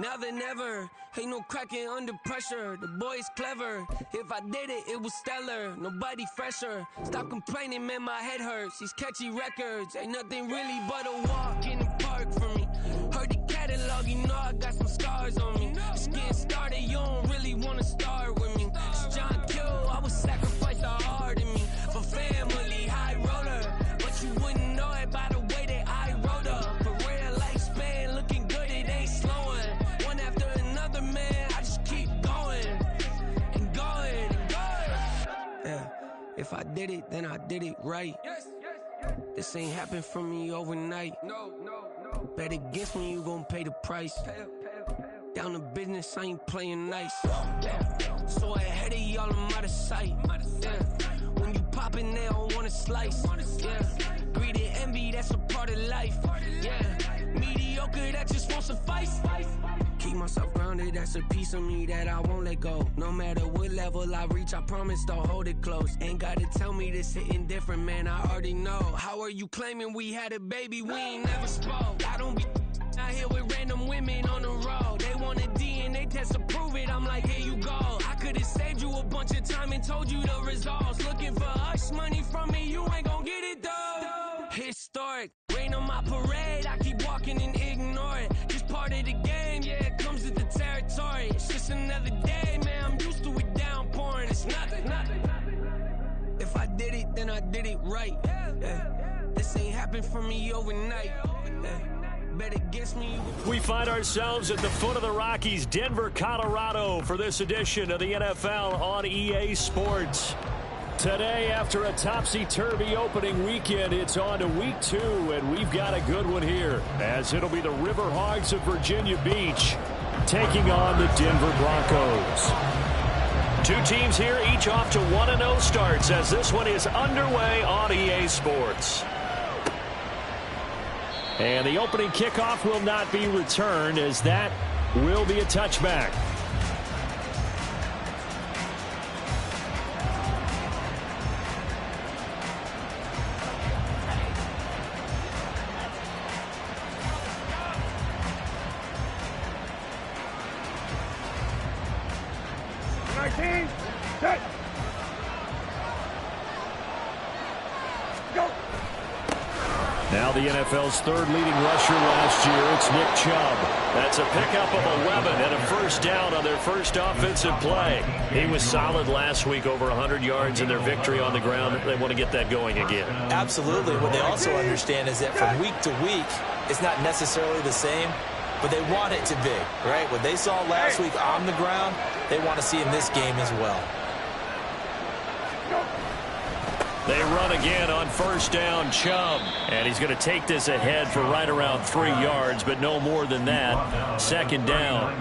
now than ever. Ain't no cracking under pressure. The boy's clever. If I did it, it was stellar. Nobody fresher. Stop complaining, man, my head hurts. These catchy records ain't nothing really but a walk in the park for me. Heard the catalog, you know I got some scars on me. Just getting started, you don't really wanna start with me. It's John Kill, I would sacrifice the heart in me for family, high roller. But you wouldn't know it by the way that I wrote up. A real lifespan, looking good, it ain't slowing. One after another, man, I just keep going and going and going. Yeah, if I did it, then I did it right. This ain't happened for me overnight. No. Bet against me, you gon' pay the price. Down to business, I ain't playing nice. So ahead of y'all, I'm out of sight. When you poppin', they don't wanna slice. Greed and envy, that's a part of life. Mediocre, that just won't suffice. Keep myself grounded, that's a piece of me that I won't let go. No matter what level I reach, I promise to hold it close. Ain't gotta tell me this hitting different, man, I already know. How are you claiming we had a baby, we ain't never spoke? I don't be out here with random women on the road. They want a DNA test to prove it, I'm like, here you go. I could've saved you a bunch of time and told you the results. Looking for hush money from me, you ain't gon' get it though. Historic, rain on my parade, I keep walking and ignore it. Just part of the game, yeah, it comes with the territory. It's just another day, man, I'm used to it downpouring. It's nothing. If I did it, then I did it right. This ain't happened for me overnight. Bet against me. We find ourselves at the foot of the Rockies, Denver, Colorado, for this edition of the NFL on EA Sports. Today, after a topsy-turvy opening weekend, it's on to week 2, and we've got a good one here, as it'll be the Riverhogs of Virginia Beach taking on the Denver Broncos. Two teams here, each off to 1-0 starts, as this one is underway on EA Sports. And the opening kickoff will not be returned, as that will be a touchback. Now the NFL's third leading rusher last year, it's Nick Chubb. That's a pickup of 11 and a first down on their first offensive play. He was solid last week, over 100 yards in their victory on the ground. They want to get that going again. Absolutely. What they also understand is that from week to week, it's not necessarily the same, but they want it to be, right? What they saw last week on the ground, they want to see in this game as well. They run again on first down, Chubb. And he's going to take this ahead for right around 3 yards, but no more than that. Second down.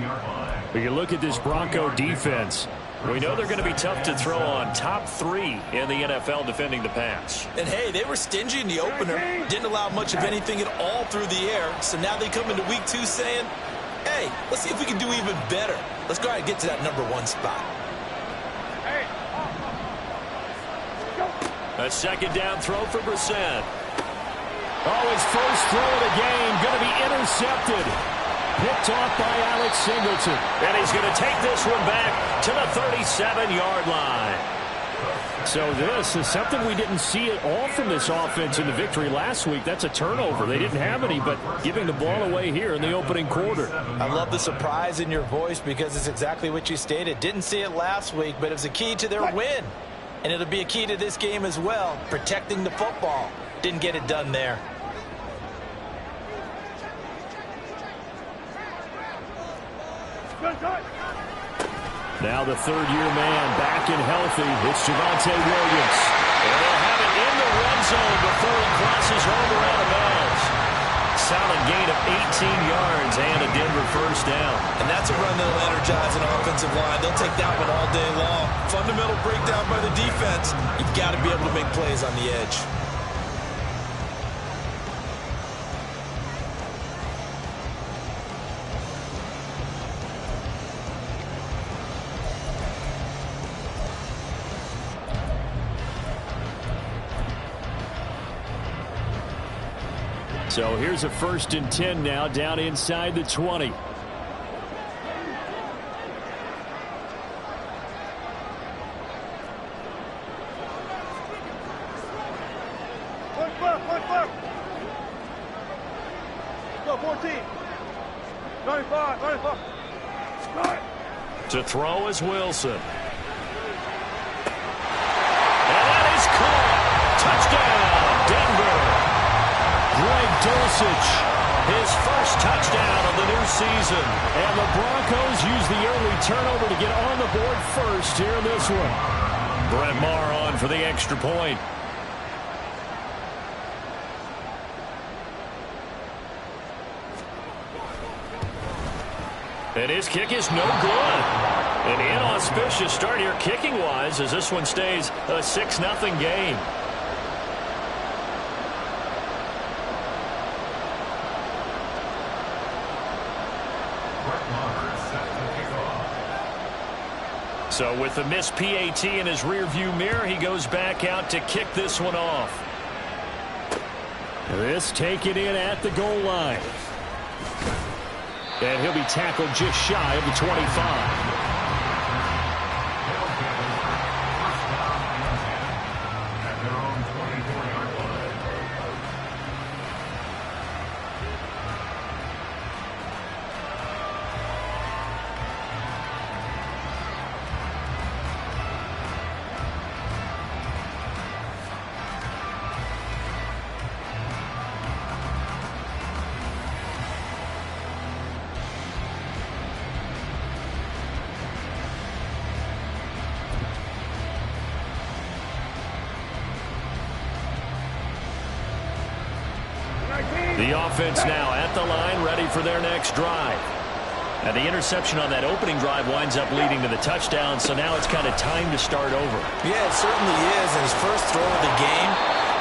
But you look at this Bronco defense. We know they're going to be tough to throw on. Top 3 in the NFL defending the pass. And, hey, they were stingy in the opener. Didn't allow much of anything at all through the air. So now they come into week 2 saying, hey, let's see if we can do even better. Let's go ahead and get to that number 1 spot. A second down throw for Brissett. Oh, his first throw of the game going to be intercepted. Picked off by Alex Singleton. And he's going to take this one back to the 37-yard line. So this is something we didn't see at all from this offense in the victory last week. That's a turnover. They didn't have any, but giving the ball away here in the opening quarter. I love the surprise in your voice because it's exactly what you stated. Didn't see it last week, but it was a key to their win. And it'll be a key to this game as well, protecting the football. Didn't get it done there. Now the third-year man back and healthy. It's Javonte Williams. And they'll have it in the red zone before he crosses over out of bounds. Solid gain of 18 yards and a Denver first down. And that's a run that'll energize an offensive line. They'll take that one all day long. Fundamental breakdown by the defense. You've got to be able to make plays on the edge. So here's a 1st and 10 now, down inside the 20. To throw is Wilson. And that is caught. Touchdown, Denver. Greg Dulcich, his first touchdown of the new season. And the Broncos use the early turnover to get on the board first here in this one. Brett Maher on for the extra point. And his kick is no good. An inauspicious start here kicking-wise as this one stays a 6-0 game. So with the missed PAT in his rearview mirror, he goes back out to kick this one off. This taken in at the goal line. And he'll be tackled just shy of the 25. The offense now at the line, ready for their next drive. And the interception on that opening drive winds up leading to the touchdown, so now it's kind of time to start over. Yeah, it certainly is, and his first throw of the game.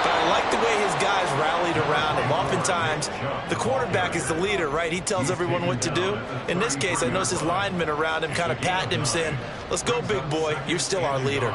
But I like the way his guys rallied around him. Oftentimes, the quarterback is the leader, right? He tells everyone what to do. In this case, I noticed his linemen around him kind of patting him, saying, "Let's go, big boy. You're still our leader."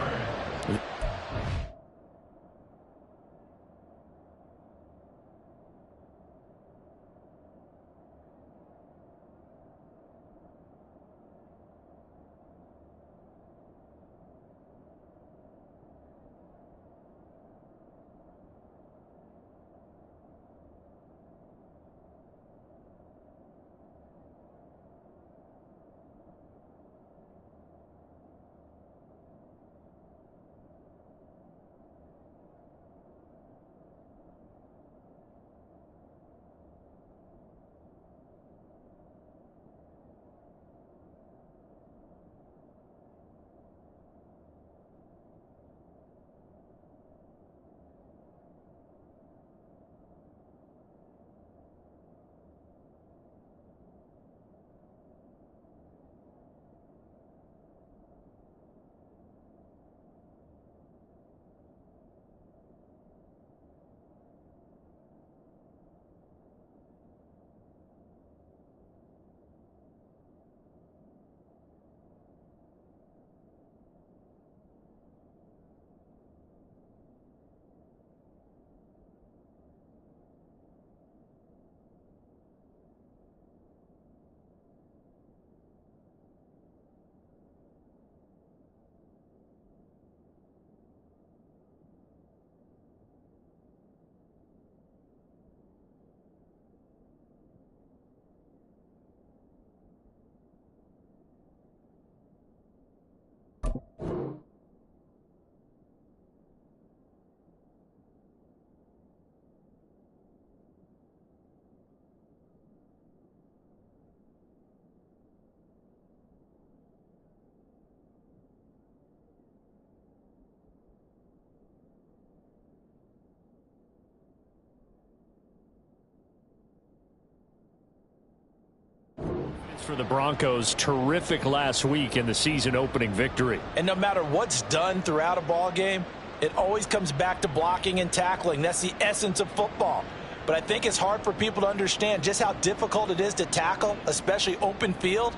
For the Broncos, terrific last week in the season opening victory. And no matter what's done throughout a ball game, it always comes back to blocking and tackling. That's the essence of football. But I think it's hard for people to understand just how difficult it is to tackle, especially open field.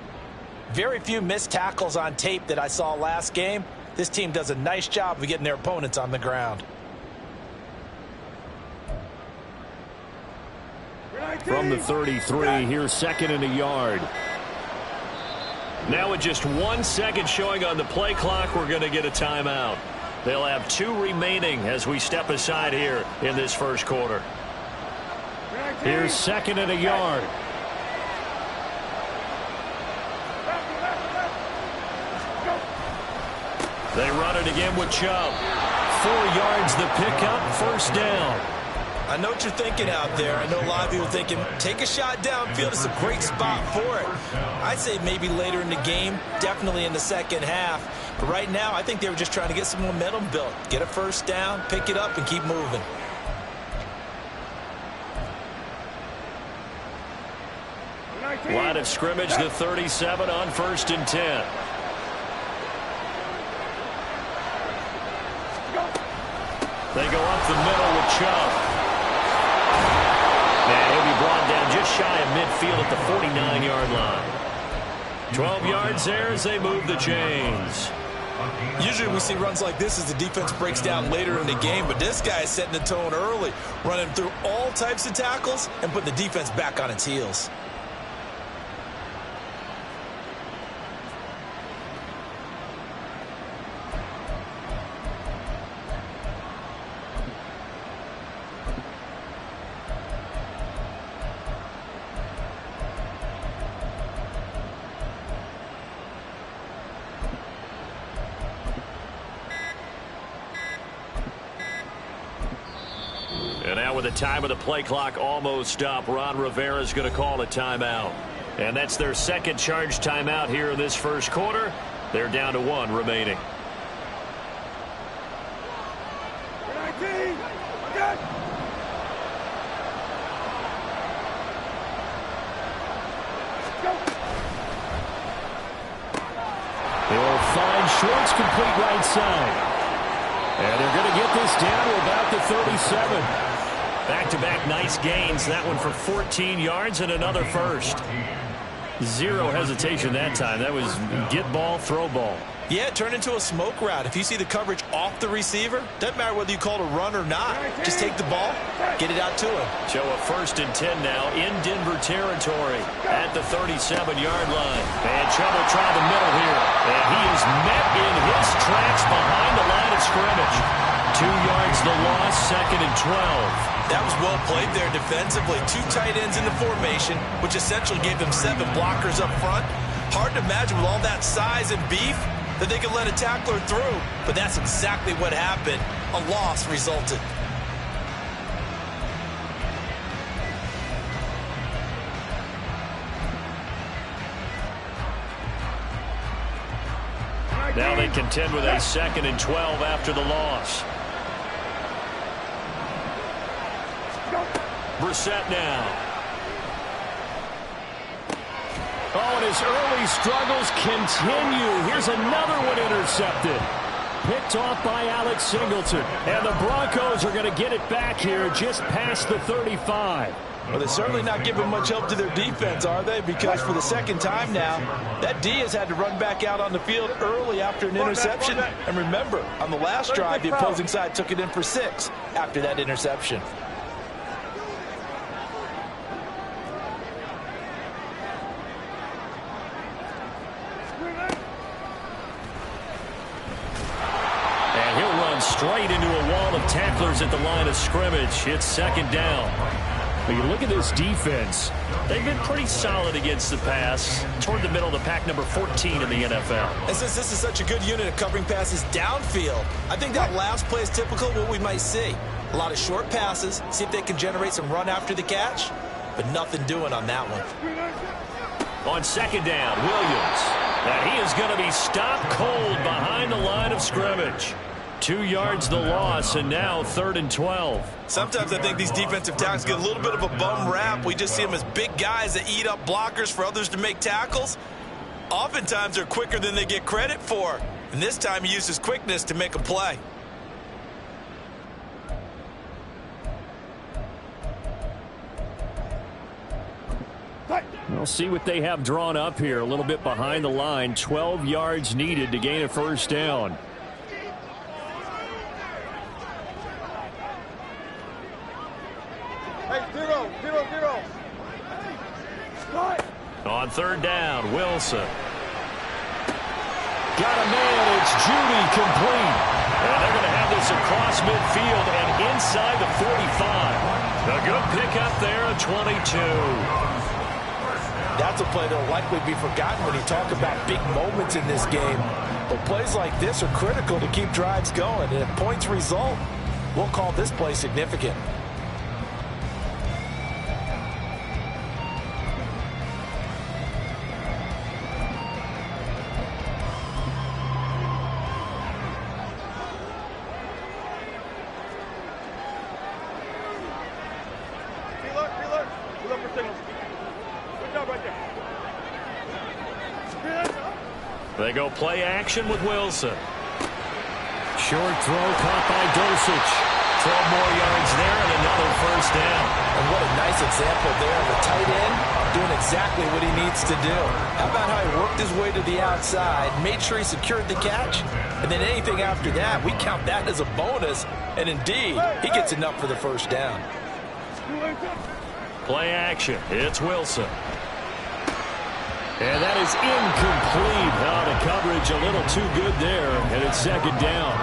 Very few missed tackles on tape that I saw last game. This team does a nice job of getting their opponents on the ground. From the 33, here's second and a yard. Now with just 1 second showing on the play clock, we're going to get a timeout. They'll have 2 remaining as we step aside here in this first quarter. Here's second and a yard. They run it again with Chubb. 4 yards the pickup, first down. I know what you're thinking out there. I know a lot of you are thinking, take a shot downfield. It's a great spot for it. I'd say maybe later in the game, definitely in the second half. But right now, I think they were just trying to get some momentum built. Get a first down, pick it up, and keep moving. Line of scrimmage, the 37 on 1st and 10. They go up the middle with Chubb. And he'll be brought down just shy of midfield at the 49-yard line. 12 yards there as they move the chains. Usually we see runs like this as the defense breaks down later in the game, but this guy is setting the tone early, running through all types of tackles and putting the defense back on its heels. And now with the time of the play clock almost up, Ron Rivera is going to call a timeout. And that's their second charge timeout here in this first quarter. They're down to 1 remaining. They'll find Schwartz complete right side. And they're going to get this down to about the 37. Back-to-back nice gains. That one for 14 yards and another first. Zero hesitation that time. That was get ball, throw ball. Yeah, it turned into a smoke route. If you see the coverage off the receiver, doesn't matter whether you call it a run or not. Just take the ball, get it out to him. So a 1st and 10 now in Denver territory at the 37-yard line. And Chubb will try the middle here. And he is met in his tracks behind the line of scrimmage. 2 yards the loss, 2nd and 12. That was well played there defensively. 2 tight ends in the formation, which essentially gave them 7 blockers up front. Hard to imagine with all that size and beef that they could let a tackler through, but that's exactly what happened. A loss resulted. Now they contend with a 2nd and 12 after the loss. Brissett now. Oh, and his early struggles continue. Here's another one intercepted. Picked off by Alex Singleton. And the Broncos are going to get it back here just past the 35. Well, they're certainly not giving much help to their defense, are they? Because for the second time now, that D has had to run back out on the field early after an interception. And remember, on the last drive, the opposing side took it in for 6 after that interception. Straight into a wall of tacklers at the line of scrimmage. It's 2nd down. But you look at this defense. They've been pretty solid against the pass. Toward the middle of the pack, number 14 in the NFL. And since this is such a good unit of covering passes downfield, I think that last play is typical of what we might see. A lot of short passes, see if they can generate some run after the catch, but nothing doing on that one. On 2nd down, Williams. And he is going to be stopped cold behind the line of scrimmage. 2 yards the loss, and now 3rd and 12. Sometimes I think these defensive tackles get a little bit of a bum rap. We just see them as big guys that eat up blockers for others to make tackles. Oftentimes they're quicker than they get credit for. And this time he used his quickness to make a play. We'll see what they have drawn up here. A little bit behind the line. 12 yards needed to gain a first down. On 3rd down, Wilson. Got a man, it's Judy complete. And they're going to have this across midfield and inside the 45. A good pickup there, a 22. That's a play that will likely be forgotten when you talk about big moments in this game. But plays like this are critical to keep drives going. And if points result, we'll call this play significant. They go play action with Wilson. Short throw caught by Dulcich. 12 more yards there and another first down. And what a nice example there of a tight end doing exactly what he needs to do. How about how he worked his way to the outside, made sure he secured the catch, and then anything after that, we count that as a bonus. And indeed, he gets enough for the first down. Play action. It's Wilson. And that is incomplete. The coverage a little too good there, and it's second down.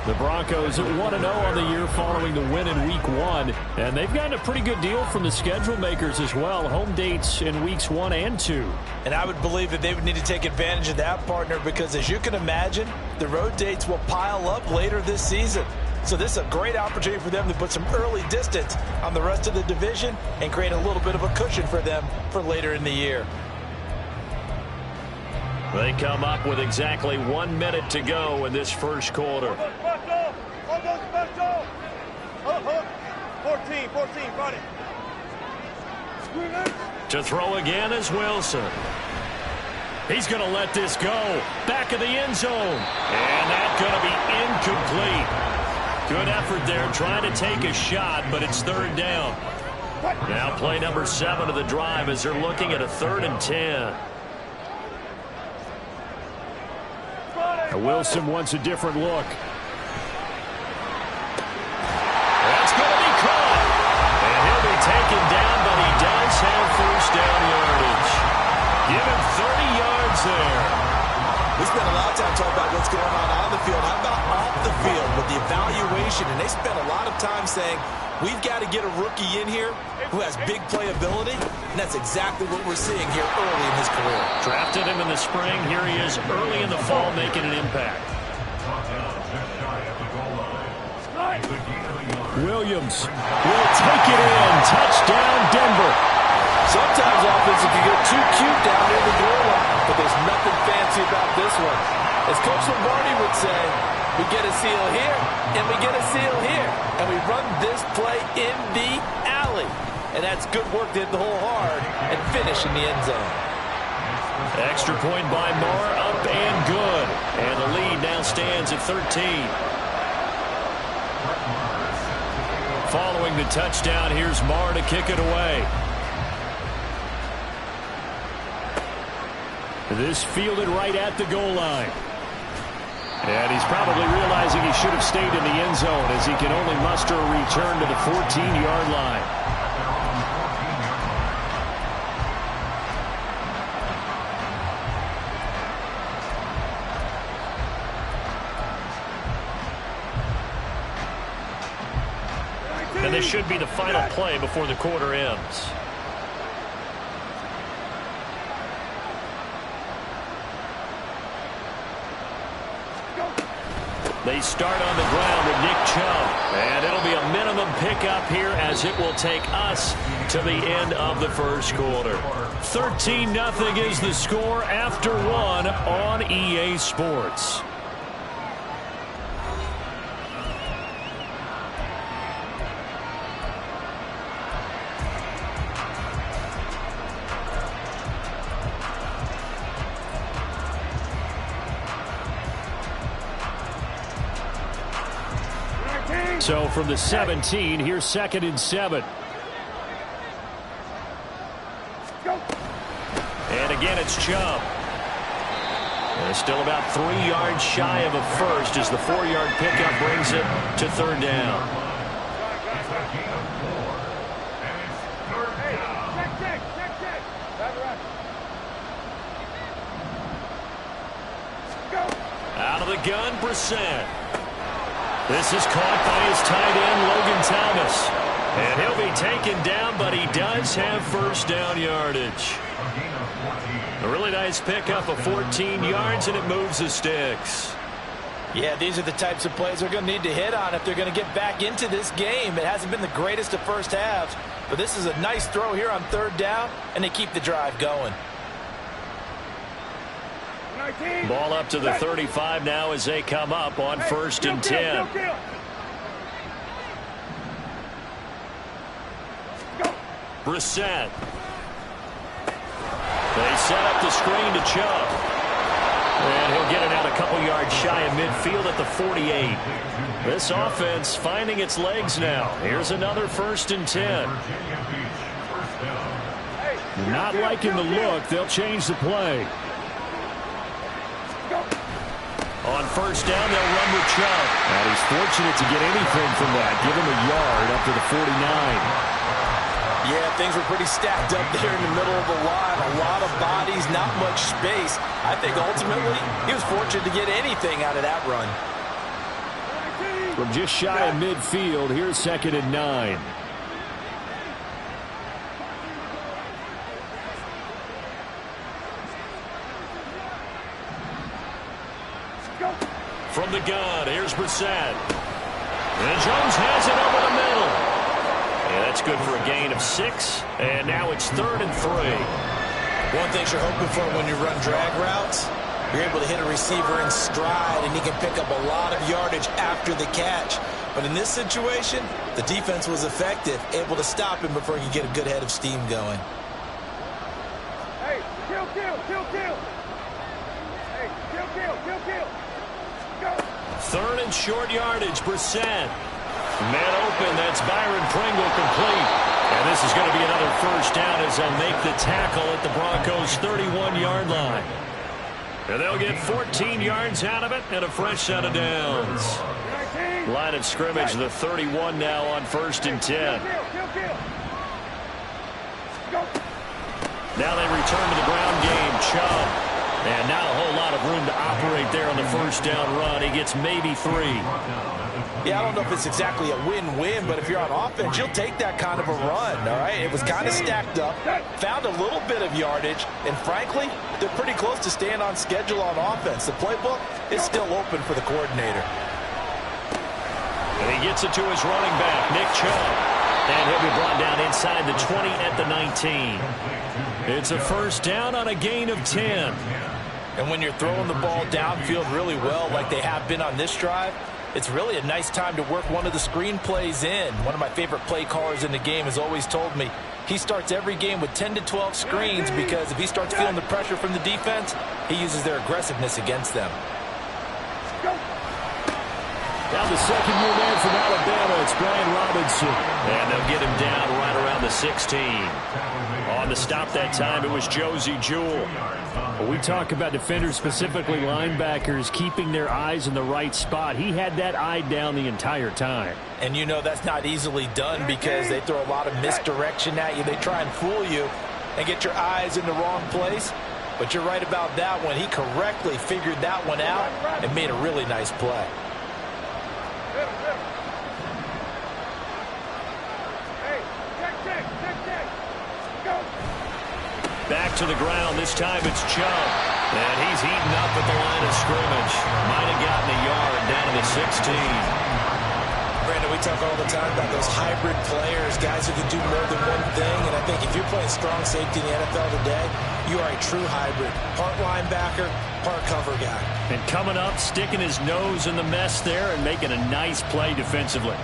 The Broncos 1-0 on the year following the win in Week 1, and they've gotten a pretty good deal from the schedule makers as well. Home dates in Weeks 1 and 2. And I would believe that they would need to take advantage of that, partner, because as you can imagine, the road dates will pile up later this season. So this is a great opportunity for them to put some early distance on the rest of the division and create a little bit of a cushion for them for later in the year. They come up with exactly 1 minute to go in this first quarter. 14, run it. To throw again is Wilson. He's going to let this go. Back of the end zone. And that's going to be incomplete. Good effort there trying to take a shot, but it's third down. Now play number 7 of the drive as they're looking at a 3rd and 10. Wilson wants a different look. That's going to be caught. And he'll be taken down, but he does have first down yardage. Give him 30 yards there. We spent a lot of time talking about what's going on the field. How about off the field with the evaluation? And they spent a lot of time saying, we've got to get a rookie in here who has big playability, and that's exactly what we're seeing here early in his career. Drafted him in the spring. Here he is early in the fall making an impact. Williams will take it in. Touchdown, Denver. Sometimes offense can get too cute down near the goal line, but there's nothing fancy about this one. As Coach Lombardi would say, we get a seal here, and we get a seal here, and we run this play in the alley. And that's good work to hit the hole hard and finish in the end zone. Extra point by Moore, up and good. And the lead now stands at 13. Following the touchdown, here's Moore to kick it away. This fielded right at the goal line. And he's probably realizing he should have stayed in the end zone as he can only muster a return to the 14-yard line. And this should be the final play before the quarter ends. They start on the ground with Nick Chubb. And it'll be a minimum pickup here as it will take us to the end of the first quarter. 13-0 is the score after 1 on EA Sports. So from the 17, here's 2nd and 7. And again, it's Chubb. And still about 3 yards shy of a first as the 4-yard pickup brings it to 3rd down. Out of the gun, Brissett. This is caught by his tight end, Logan Thomas. And he'll be taken down, but he does have first down yardage. A really nice pickup of 14 yards, and it moves the sticks. Yeah, these are the types of plays they're going to need to hit on if they're going to get back into this game. It hasn't been the greatest of first halves, but this is a nice throw here on third down, and they keep the drive going. Ball up to the 35 now as they come up on first and 10. Brissett. They set up the screen to Chubb. And he'll get it out a couple yards shy of midfield at the 48. This offense finding its legs now. Here's another first and 10. Not liking the look. They'll change the play. On first down, they'll run with Chubb. And he's fortunate to get anything from that. Give him a yard up to the 49. Yeah, things were pretty stacked up there in the middle of the line. A lot of bodies, not much space. I think ultimately he was fortunate to get anything out of that run. From just shy of midfield, here's second and 9. From the gun, here's Brissett. And Jones has it over the middle. Yeah, that's good for a gain of 6. And now it's 3rd and 3. One thing you're hoping for when you run drag routes, you're able to hit a receiver in stride, and he can pick up a lot of yardage after the catch. But in this situation, the defense was effective, able to stop him before he could get a good head of steam going. Hey, kill. Hey, kill. Go. 3rd and short yardage, Brissett. Man open, that's Byron Pringle complete. And this is going to be another first down as they'll make the tackle at the Broncos' 31-yard line. And they'll get 14 yards out of it and a fresh set of downs. Line of scrimmage, the 31 now on first and 10. Now they return to the ground game. Chubb. And not a whole lot of room to operate there on the first down run. He gets maybe 3. Yeah, I don't know if it's exactly a win-win, but if you're on offense, you'll take that kind of a run, all right? It was kind of stacked up, found a little bit of yardage, and frankly, they're pretty close to staying on schedule on offense. The playbook is still open for the coordinator. And he gets it to his running back, Nick Chubb. And he'll be brought down inside the 20 at the 19. It's a first down on a gain of 10. And when you're throwing the ball downfield really well like they have been on this drive, it's really a nice time to work one of the screen plays in. One of my favorite play callers in the game has always told me he starts every game with 10 to 12 screens because if he starts feeling the pressure from the defense, he uses their aggressiveness against them. Now the second-year man from Alabama, it's Brian Robinson. And they'll get him down right around the 16. On the stop that time, it was Josie Jewell. When we talk about defenders, specifically linebackers, keeping their eyes in the right spot, he had that eye down the entire time. And you know that's not easily done because they throw a lot of misdirection at you. They try and fool you and get your eyes in the wrong place. But you're right about that one. He correctly figured that one out and made a really nice play. Back to the ground. This time it's Chubb. And he's heating up at the line of scrimmage. Might have gotten a yard down to the 16. Brandon, we talk all the time about those hybrid players, guys who can do more than one thing. And I think if you're playing strong safety in the NFL today, you are a true hybrid. Part linebacker, part cover guy. And coming up, sticking his nose in the mess there and making a nice play defensively.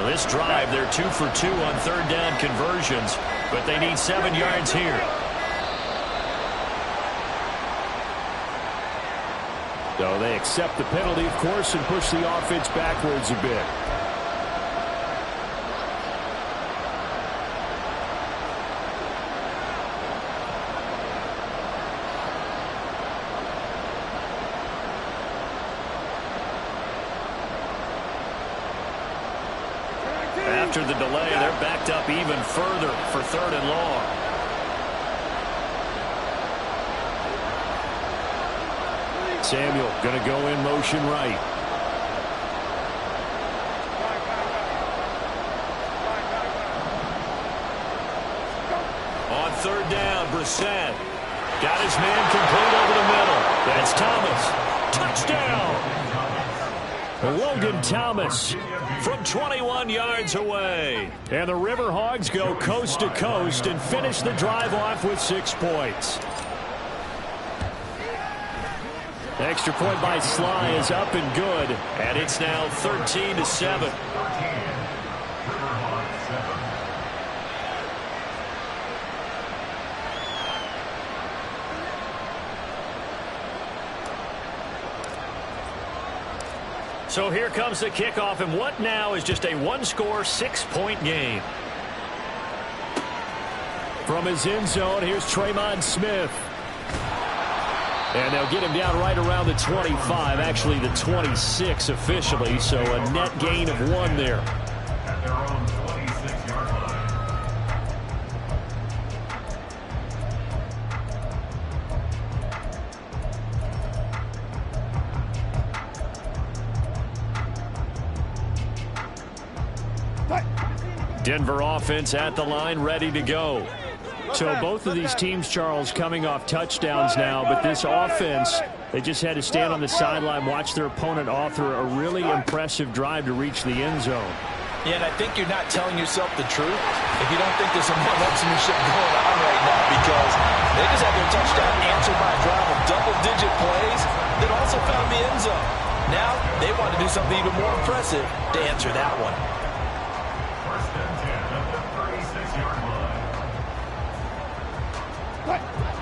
This drive, they're 2 for 2 on third down conversions, but they need 7 yards here. So they accept the penalty, of course, and push the offense backwards a bit. after the delay. They're backed up even further for 3rd and long. Samuel going to go in motion right. On 3rd down, Brissett got his man complete over the middle. That's Thomas. Touchdown! Logan Thomas from 21 yards away. And the Riverhogs go coast to coast and finish the drive off with 6 points. Extra point by Sly is up and good. And it's now 13-7. So here comes the kickoff, and what now is just a one-score, 6-point game. From his end zone, here's Tremon Smith. And they'll get him down right around the 25, actually the 26 officially, so a net gain of 1 there. Denver offense at the line, ready to go. So both of these teams, Charles, coming off touchdowns now, but this offense, they just had to stand on the sideline, watch their opponent author a really impressive drive to reach the end zone. Yeah, and I think you're not telling yourself the truth if you don't think there's some one-upsmanship going on right now, because they just had their touchdown answered by a drive of double-digit plays that also found the end zone. Now they want to do something even more impressive to answer that one.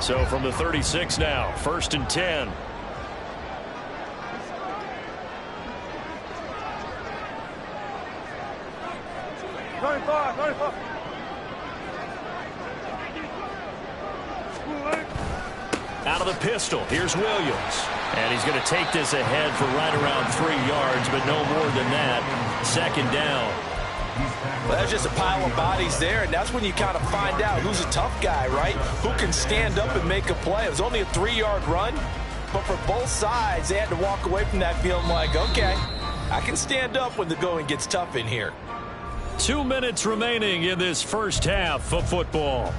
So from the 36 now, 1st and 10. Out of the pistol, here's Williams. And he's going to take this ahead for right around 3 yards, but no more than that. 2nd down. Well, that's just a pile of bodies there, and that's when you kind of find out who's a tough guy, right? Who can stand up and make a play. It was only a 3-yard run, but for both sides, they had to walk away from that feeling like, okay, I can stand up when the going gets tough in here. 2 minutes remaining in this first half of football.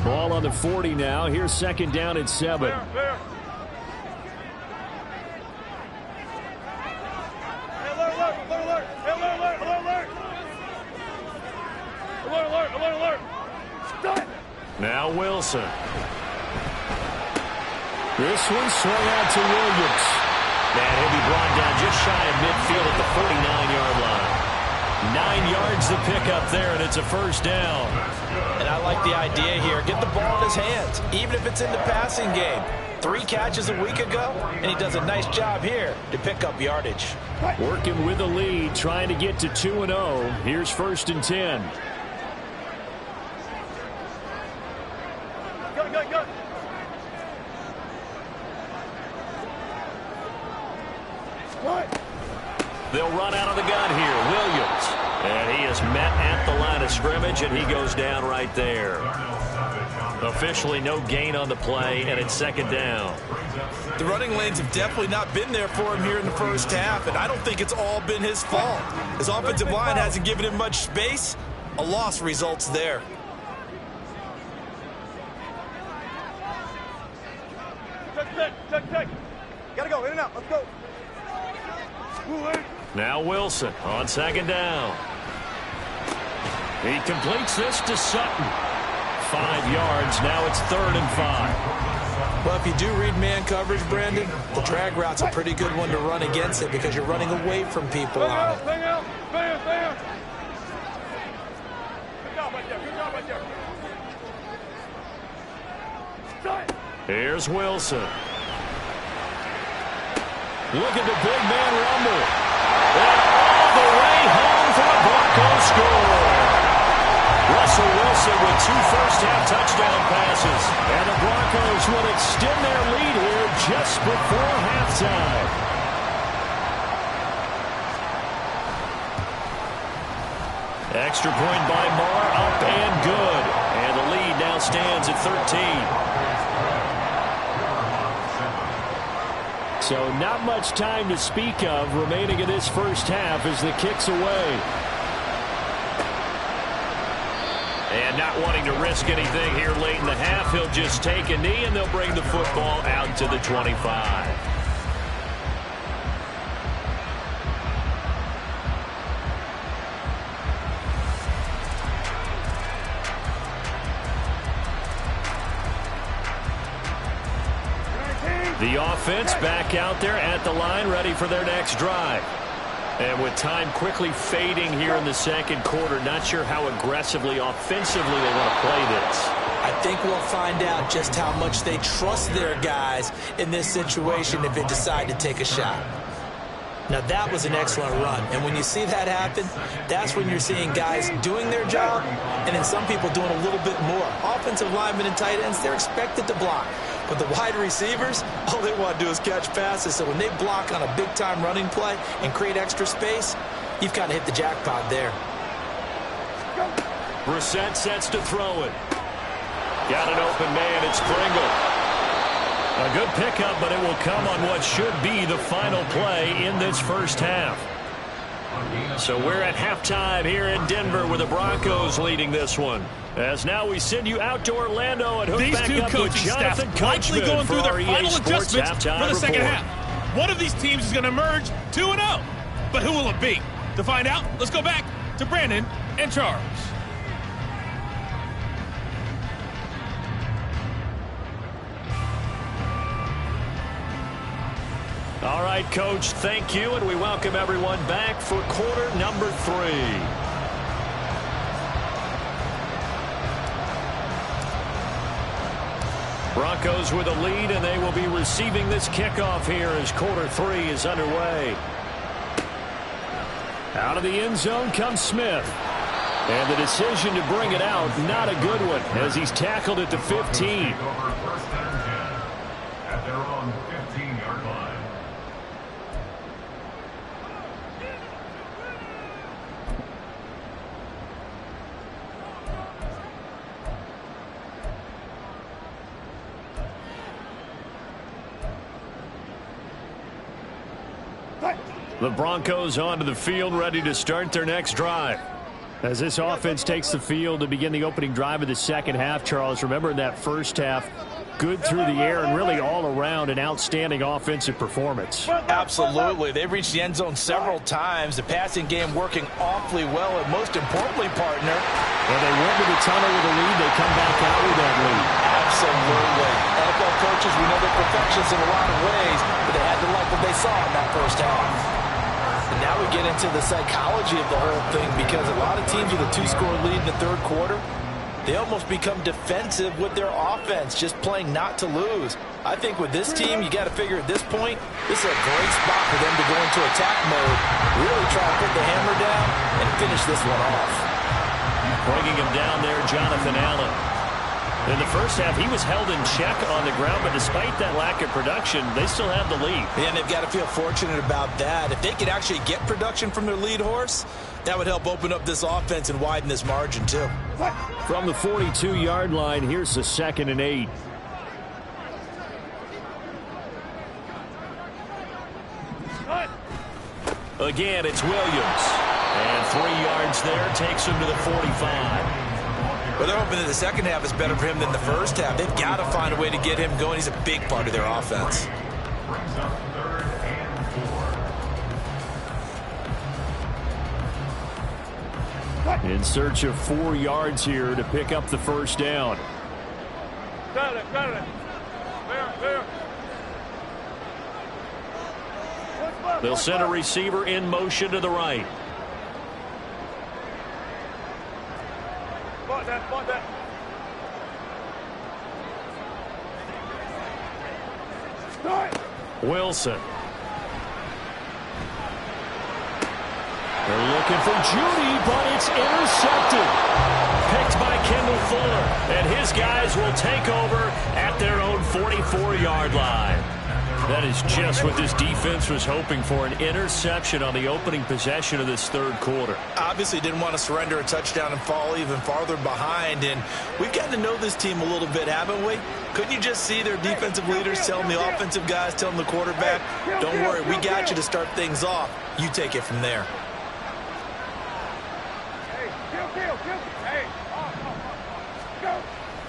Ball on the 40 now. Here's 2nd down and 7. Fair. Alert. Stop. Now Wilson. This one swung out to Williams. And he'll be brought down just shy of midfield at the 49-yard line. 9 yards to pick up there, and it's a 1st down. And I like the idea here. Get the ball in his hands, even if it's in the passing game. 3 catches a week ago, and he does a nice job here to pick up yardage. Working with the lead, trying to get to 2-0. Here's 1st and 10. Go. What? They'll run out of the gun here. Williams. And he is met at the line of scrimmage, and he goes down right there. Officially no gain on the play, and it's 2nd down. The running lanes have definitely not been there for him here in the first half, and I don't think it's all been his fault. His offensive line hasn't given him much space. A loss results there. Check. Gotta go, in and out, let's go. Now Wilson on 2nd down. He completes this to Sutton. 5 yards, now it's 3rd and 5. Well, if you do read man coverage, Brandon, the drag route's a pretty good one to run against it because you're running away from people on it. Stay out. Good job right there. Here's Wilson. Look at the big man rumble. And all the way home for a Broncos score. Russell Wilson with 2 first-half touchdown passes. And the Broncos will extend their lead here just before halftime. Extra point by Marr, up and good. And the lead now stands at 13. So not much time to speak of remaining in this first half as the kick's away. And not wanting to risk anything here late in the half, he'll just take a knee and they'll bring the football out to the 25. The offense back out there at the line, ready for their next drive. And with time quickly fading here in the second quarter, not sure how aggressively, offensively they want to play this. I think we'll find out just how much they trust their guys in this situation if they decide to take a shot. Now, that was an excellent run. And when you see that happen, that's when you're seeing guys doing their job and then some people doing a little bit more. Offensive linemen and tight ends, they're expected to block. But the wide receivers, all they want to do is catch passes. So when they block on a big-time running play and create extra space, you've kind of hit the jackpot there. Brissett sets to throw it. Got an open man. It's Pringle. A good pickup, but it will come on what should be the final play in this first half. So we're at halftime here in Denver with the Broncos leading this one. As now we send you out to Orlando and hook these back two up coaching with Jonathan staffs likely Coachman going through for our their EA final Sports adjustments halftime for the second report. half. One of these teams is going to emerge 2-0. But who will it be? To find out, let's go back to Brandon and Charles. All right, Coach, thank you, and we welcome everyone back for quarter number 3. Broncos with a lead, and they will be receiving this kickoff here as quarter 3 is underway. Out of the end zone comes Smith. And the decision to bring it out, not a good one, as he's tackled at the 15. At their own 15-yard line. The Broncos onto the field, ready to start their next drive. As this offense takes the field to begin the opening drive of the second half, Charles, remember in that first half, good through the air and really all around an outstanding offensive performance. Absolutely. They've reached the end zone several times. The passing game working awfully well, and most importantly, partner. Well, they went to the tunnel with a lead. They come back out with that lead. Absolutely. NFL coaches, we know they're perfectionists in a lot of ways, but they had to like what they saw in that first half. And now we get into the psychology of the whole thing, because a lot of teams with a 2-score lead in the third quarter, they almost become defensive with their offense, just playing not to lose. I think with this team, you got to figure at this point, this is a great spot for them to go into attack mode, really try to put the hammer down and finish this one off. Bringing him down there, Jonathan Allen. In the first half, he was held in check on the ground, but despite that lack of production, they still have the lead. And they've got to feel fortunate about that. If they could actually get production from their lead horse, that would help open up this offense and widen this margin, too. From the 42-yard line, here's the 2nd and 8. Again, it's Williams. And 3 yards there takes him to the 45. Well, they're hoping that the second half is better for him than the first half. They've got to find a way to get him going. He's a big part of their offense. Brings up 3rd and 4. In search of 4 yards here to pick up the first down. Got it. Clear. They'll send a receiver in motion to the right. Spot that. Wilson. They're looking looking for Judy, but it's intercepted. Picked by Kendall Fuller, and his guys will take over at their own 44-yard line. That is just what this defense was hoping for, an interception on the opening possession of this third quarter. Obviously didn't want to surrender a touchdown and fall even farther behind, and we've gotten to know this team a little bit, haven't we? Couldn't you just see their defensive leaders telling the offensive guys, telling the quarterback, don't worry, we got you to start things off. You take it from there.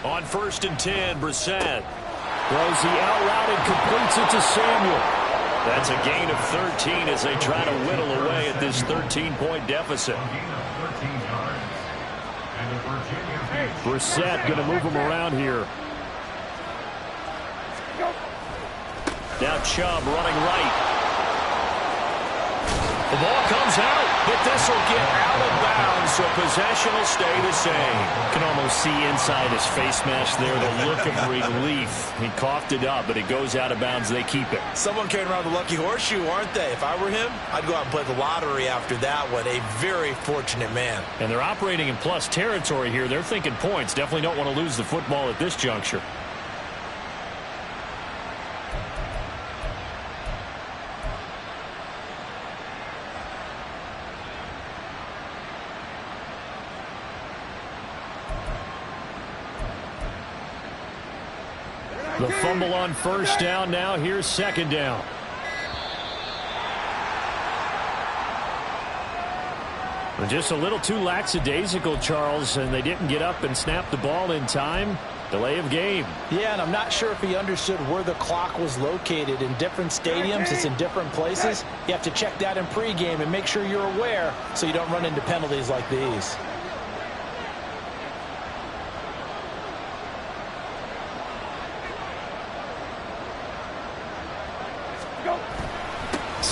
On 1st and 10, Brissett throws the out route and completes it to Samuel. That's a gain of 13 as they try to whittle away at this 13-point deficit. Brissett going to move him around here. Now Chubb running right. The ball comes out, but this will get out of bounds, so possession will stay the same. You can almost see inside his face mask there the look of relief. He coughed it up, but it goes out of bounds. They keep it. Someone carrying around the lucky horseshoe, aren't they? If I were him, I'd go out and play the lottery after that one. A very fortunate man. And they're operating in plus territory here. They're thinking points. Definitely don't want to lose the football at this juncture. The fumble on first down. Now here's second down. Just a little too lackadaisical, Charles, and they didn't get up and snap the ball in time. Delay of game. Yeah, and I'm not sure if he understood where the clock was located. In different stadiums, it's in different places. You have to check that in pregame and make sure you're aware so you don't run into penalties like these.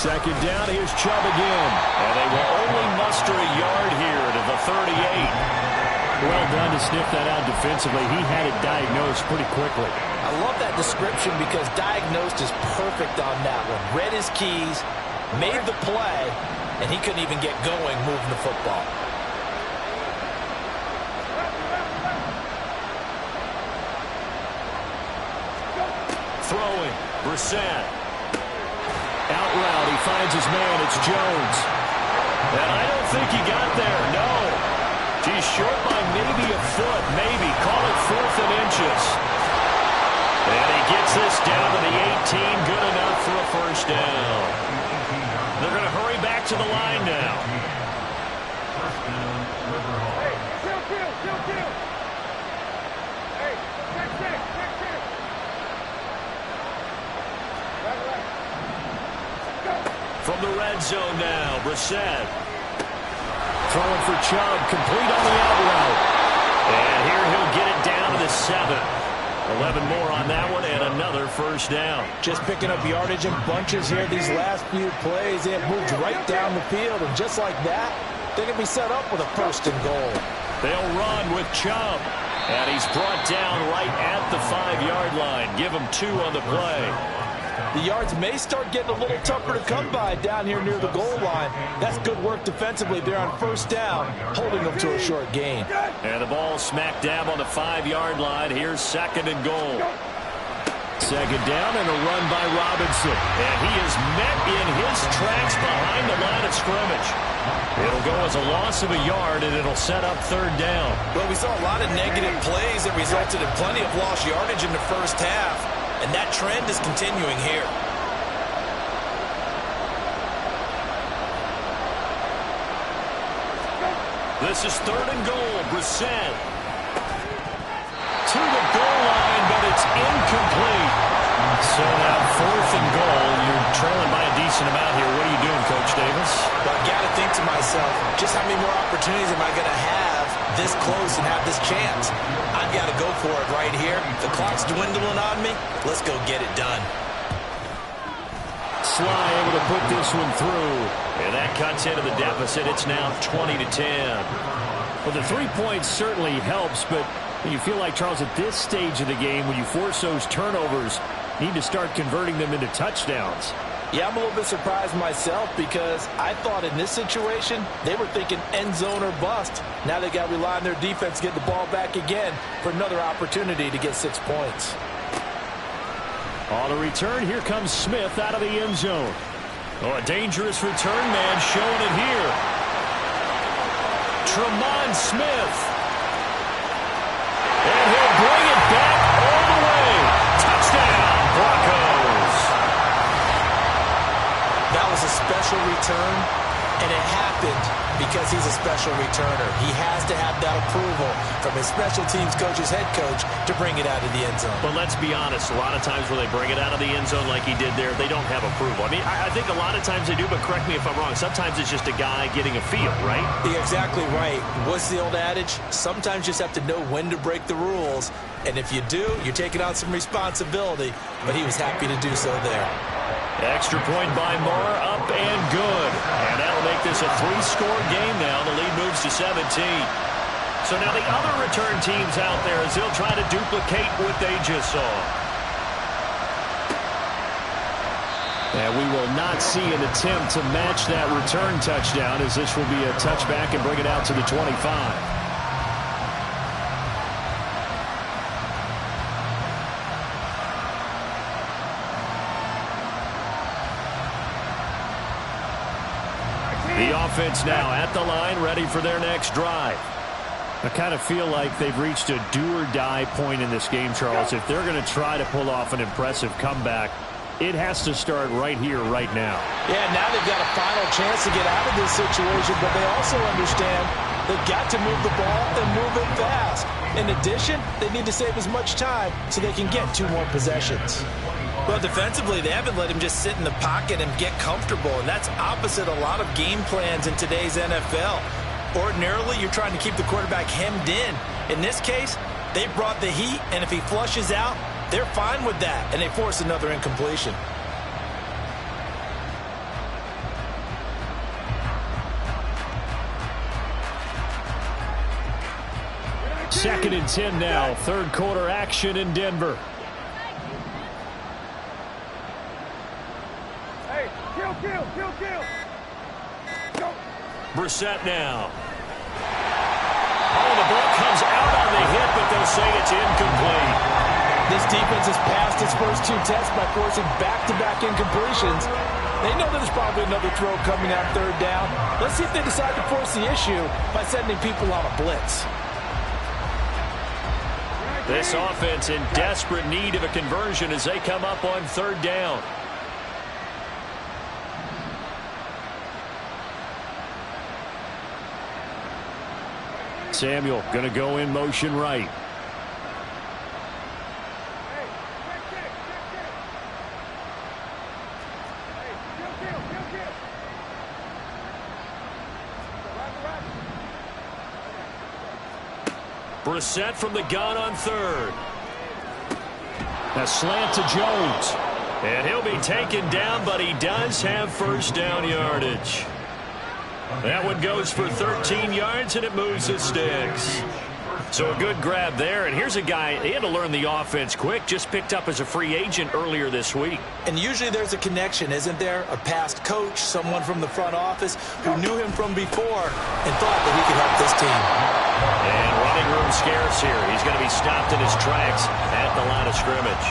Second down, here's Chubb again. And they will only muster a yard here to the 38. Well done to sniff that out defensively. He had it diagnosed pretty quickly. I love that description because diagnosed is perfect on that one. Read his keys, made the play, and he couldn't even get going moving the football. Throwing, Brissett. Out route, he finds his man, it's Jones. And I don't think he got there, no. He's short by maybe a foot, maybe. Call it 4th and inches. And he gets this down to the 18, good enough for a first down. They're going to hurry back to the line now. From the red zone now, Brissett. Throwing for Chubb, complete on the out route. And here he'll get it down to the 7. 11 more on that one and another first down. Just picking up yardage in bunches here these last few plays. They have moved right down the field, and just like that, they're going to be set up with a 1st and goal. They'll run with Chubb. And he's brought down right at the 5-yard line. Give him 2 on the play. The yards may start getting a little tougher to come by down here near the goal line. That's good work defensively there on first down, holding them to a short gain. And the ball smack dab on the 5-yard line. Here's 2nd and goal. Second down and a run by Robinson. And he is met in his tracks behind the line of scrimmage. It'll go as a loss of a yard, and it'll set up 3rd down. Well, we saw a lot of negative plays that resulted in plenty of lost yardage in the first half. And that trend is continuing here. This is 3rd and goal. Brissett to the goal line, but it's incomplete. So now 4th and goal. You're trailing by a decent amount here. What are you doing, Coach Davis? Well, I've got to think to myself, just how many more opportunities am I going to have this close and have this chance? I've got to go for it right here. The clock's dwindling on me. Let's go get it done. Sly able to put this one through. And that cuts into the deficit. It's now 20-10. Well, the 3 points certainly helps, but you feel like, Charles, at this stage of the game, when you force those turnovers, you need to start converting them into touchdowns. Yeah, I'm a little bit surprised myself because I thought in this situation they were thinking end zone or bust. Now they got to rely on their defense to get the ball back again for another opportunity to get 6 points. On the return, here comes Smith out of the end zone. Oh, a dangerous return man showing it here. Tremont Smith. And he'll bring it back all the way. Touchdown, Broncos. That was a special return, and it happened because he's a special returner. He has to have that approval from his special teams coach's head coach to bring it out of the end zone. But let's be honest, a lot of times when they bring it out of the end zone like he did there, they don't have approval. I mean, I think a lot of times they do, but correct me if I'm wrong. Sometimes it's just a guy getting a feel, right? You're exactly right. What's the old adage? Sometimes you just have to know when to break the rules, and if you do, you're taking on some responsibility, but he was happy to do so there. Extra point by Marr, up and good. And that'll make this a 3-score game now. The lead moves to 17. So now the other return teams out there as they'll try to duplicate what they just saw. And we will not see an attempt to match that return touchdown as this will be a touchback and bring it out to the 25. The offense now at the line, ready for their next drive. I kind of feel like they've reached a do-or-die point in this game, Charles. If they're going to try to pull off an impressive comeback, it has to start right here, right now. Yeah, now they've got a final chance to get out of this situation, but they also understand they've got to move the ball and move it fast. In addition, they need to save as much time so they can get 2 more possessions. Well, defensively, they haven't let him just sit in the pocket and get comfortable, and that's opposite a lot of game plans in today's NFL. Ordinarily, you're trying to keep the quarterback hemmed in. In this case, they brought the heat, and if he flushes out, they're fine with that, and they force another incompletion. Second and 10 now. Third quarter action in Denver. Hey, kill. Go. Brissett now. Oh, the ball comes out on the hit, but they'll say it's incomplete. This defense has passed its first 2 tests by forcing back-to-back incompletions. They know there's probably another throw coming on 3rd down. Let's see if they decide to force the issue by sending people on a blitz. This offense in desperate need of a conversion as they come up on 3rd down. Samuel going to go in motion right. Brissett from the gun on 3rd. A slant to Jones. And he'll be taken down, but he does have 1st down yardage. That one goes for 13 yards, and it moves the sticks. So a good grab there. And here's a guy, he had to learn the offense quick, just picked up as a free agent earlier this week. And usually there's a connection, isn't there? A past coach, someone from the front office who knew him from before and thought that he could help this team. And running room scarce here. He's going to be stopped in his tracks at the line of scrimmage.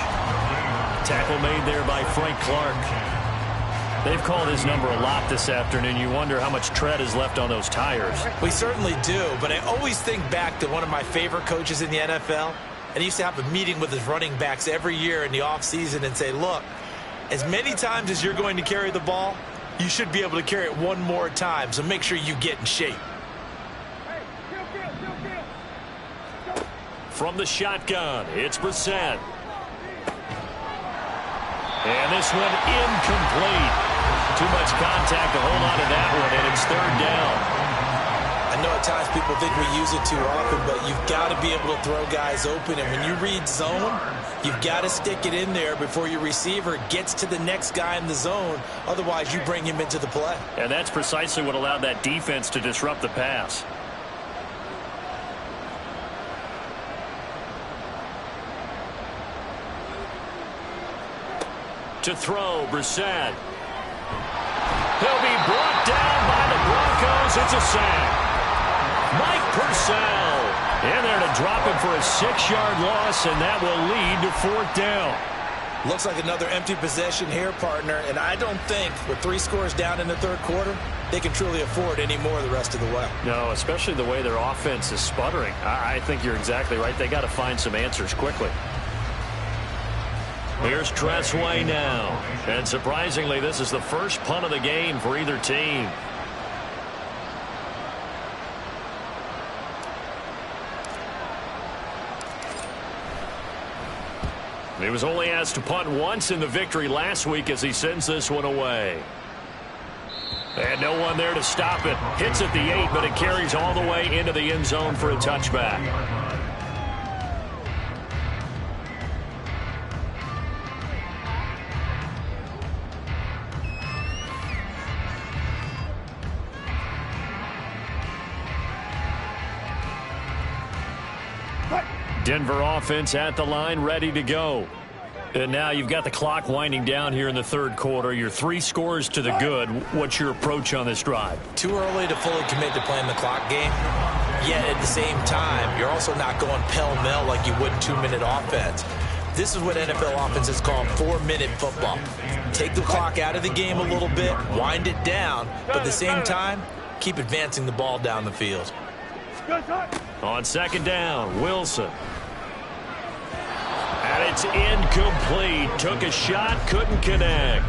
Tackle made there by Frank Clark. They've called his number a lot this afternoon. You wonder how much tread is left on those tires. We certainly do, but I always think back to one of my favorite coaches in the NFL, and he used to have a meeting with his running backs every year in the offseason and say, look, as many times as you're going to carry the ball, you should be able to carry it 1 more time, so make sure you get in shape. From the shotgun, it's Brissett. And this one incomplete. Too much contact to hold on to that one, and it's 3rd down. I know at times people think we use it too often, but you've got to be able to throw guys open. And when you read zone, you've got to stick it in there before your receiver gets to the next guy in the zone. Otherwise, you bring him into the play. And that's precisely what allowed that defense to disrupt the pass. To throw, Brissett. He'll be brought down by the Broncos. It's a sack. Mike Purcell in there to drop him for a 6-yard loss, and that will lead to 4th down. Looks like another empty possession here, partner, and I don't think with 3 scores down in the 3rd quarter, they can truly afford any more the rest of the way. No, especially the way their offense is sputtering. I think you're exactly right. They got to find some answers quickly. Here's Tressway now. And surprisingly, this is the first punt of the game for either team. He was only asked to punt once in the victory last week as he sends this one away. And no one there to stop it. Hits at the 8, but it carries all the way into the end zone for a touchback. Denver offense at the line, ready to go. And now you've got the clock winding down here in the 3rd quarter. You're 3 scores to the good. What's your approach on this drive? Too early to fully commit to playing the clock game. Yet at the same time, you're also not going pell-mell like you would 2-minute offense. This is what NFL offenses call 4-minute football. Take the clock out of the game a little bit, wind it down, but at the same time, keep advancing the ball down the field. On 2nd down, Wilson. And it's incomplete. Took a shot, couldn't connect.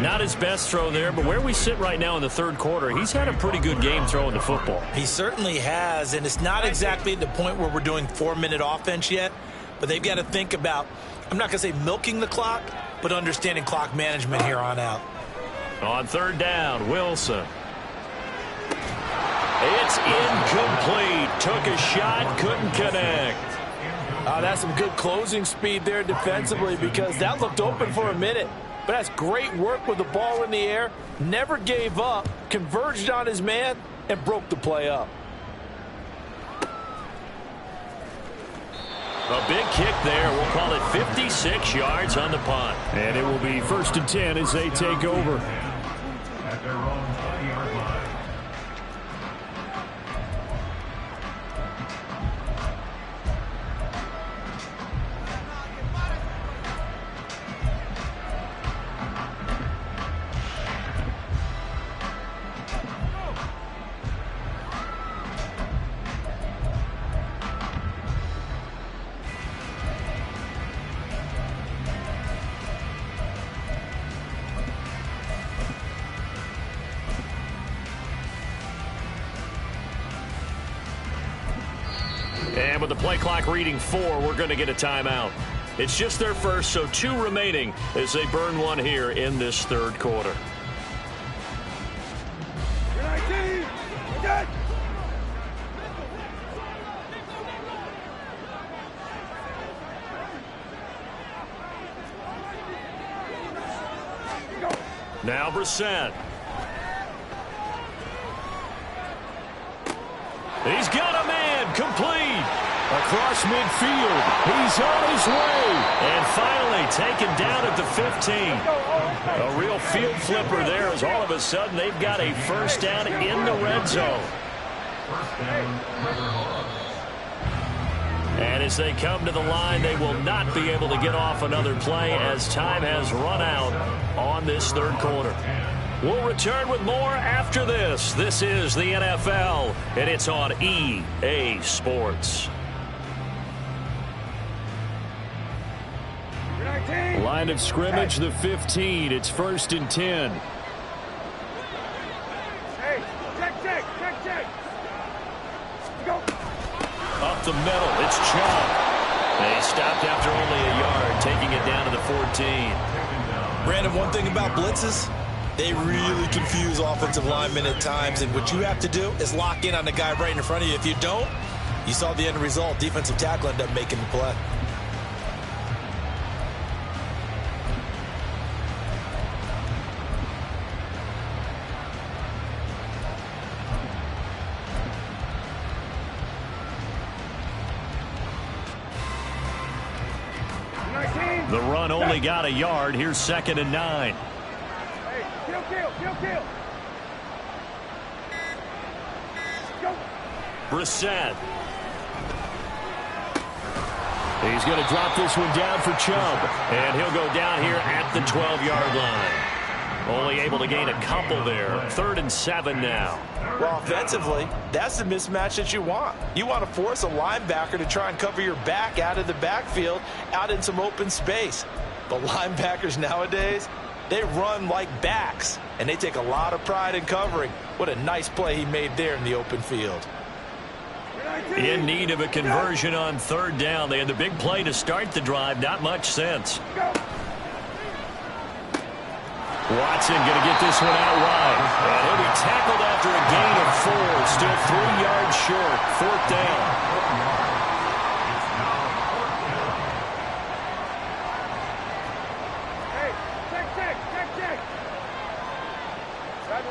Not his best throw there, but where we sit right now in the 3rd quarter, he's had a pretty good game throwing the football. He certainly has, and it's not exactly at the point where we're doing 4-minute offense yet, but they've got to think about, I'm not going to say milking the clock, but understanding clock management here on out. On 3rd down, Wilson. It's incomplete. Took a shot, couldn't connect. That's some good closing speed there defensively because that looked open for a minute. But that's great work with the ball in the air. Never gave up, converged on his man, and broke the play up. A big kick there. We'll call it 56 yards on the punt. And it will be 1st and 10 as they take over. At their own 20-yard line. And with the play clock reading 4, we're going to get a timeout. It's just their first, so 2 remaining as they burn one here in this 3rd quarter. Now Brissett. He's got a man, complete. Across midfield, he's on his way. And finally taken down at the 15. A real field flipper there as all of a sudden they've got a 1st down in the red zone. And as they come to the line, they will not be able to get off another play as time has run out on this 3rd quarter. We'll return with more after this. This is the NFL, and it's on EA Sports. Line of scrimmage, the 15. It's 1st and 10. Hey, check. Go. Up the middle, it's Chubb. They stopped after only a yard, taking it down to the 14. Brandon, one thing about blitzes, they really confuse offensive linemen at times, and what you have to do is lock in on the guy right in front of you. If you don't, you saw the end result. Defensive tackle ended up making the play. The run only got a yard. Here's 2nd and 9. Hey, Kill. Go. Brissett. He's going to drop this one down for Chubb. And he'll go down here at the 12-yard line. Only able to gain a couple there. 3rd and 7 now. Well, offensively, that's the mismatch that you want. You want to force a linebacker to try and cover your back out of the backfield, out in some open space. But linebackers nowadays, they run like backs, and they take a lot of pride in covering. What a nice play he made there in the open field. In need of a conversion on 3rd down. They had the big play to start the drive. Not much sense. Watson going to get this one out wide. And he'll be tackled after a gain of 4. Still 3 yards short. 4th down. Hey, check. Right.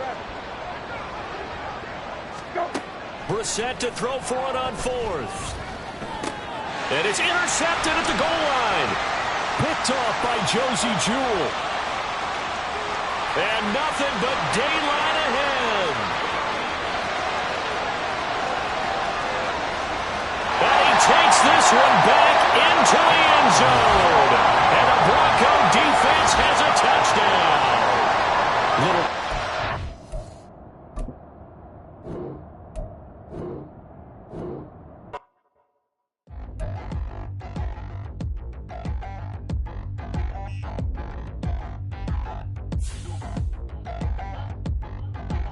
Go. Brissett to throw for it on 4th. And it's intercepted at the goal line. Picked off by Josie Jewell. And nothing but daylight